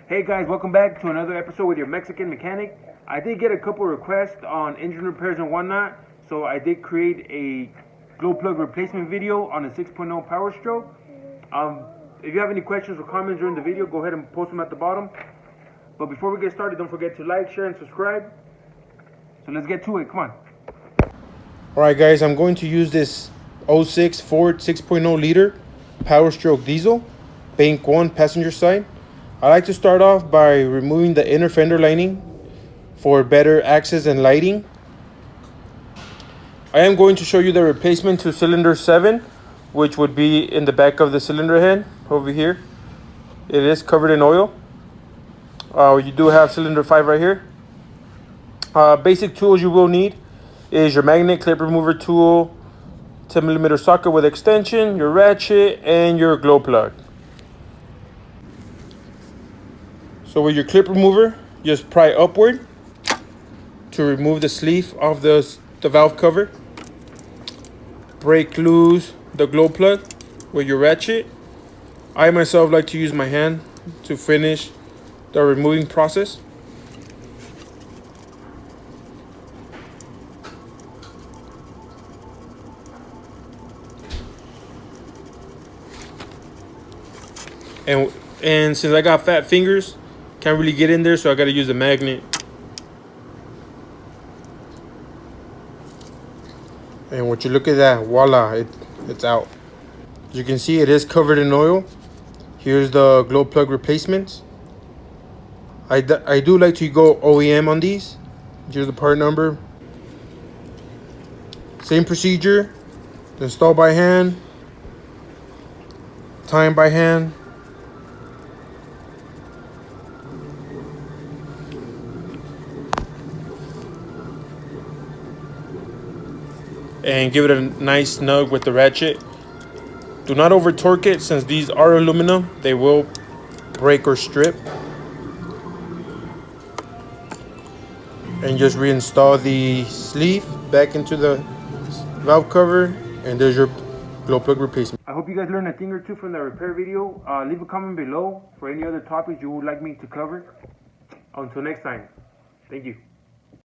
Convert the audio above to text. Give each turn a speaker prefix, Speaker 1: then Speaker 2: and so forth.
Speaker 1: Hey guys, welcome back to another episode with your Mexican mechanic. I did get a couple requests on engine repairs and whatnot, so I did create a glow plug replacement video on a 6.0 Power Stroke. If you have any questions or comments during the video, go ahead and post them at the bottom. But before we get started, don't forget to like, share, and subscribe. So let's get to it. Come on.
Speaker 2: Alright guys, I'm going to use this 06 Ford 6.0 liter Power Stroke diesel, bank 1 passenger side. I like to start off by removing the inner fender lining for better access and lighting. I am going to show you the replacement to cylinder 7, which would be in the back of the cylinder head over here. It is covered in oil. You do have cylinder 5 right here. Basic tools you will need is your magnet clip remover tool, 10mm socket with extension, your ratchet, and your glow plug. So with your clip remover, just pry upward to remove the sleeve of the valve cover. Break loose the glow plug with your ratchet. I myself like to use my hand to finish the removing process. And since I got fat fingers, can't really get in there, so I got to use a magnet. And would you look at that, voila, it's out. As you can see, it is covered in oil. Here's the glow plug replacements. I do like to go OEM on these. Here's the part number. Same procedure, install by hand, time by hand. And give it a nice snug with the ratchet. Do not over torque it, since these are aluminum, they will break or strip. And just reinstall the sleeve back into the valve cover, and there's your glow plug replacement.
Speaker 1: I hope you guys learned a thing or two from the repair video. Leave a comment below for any other topics you would like me to cover. Until next time, thank you.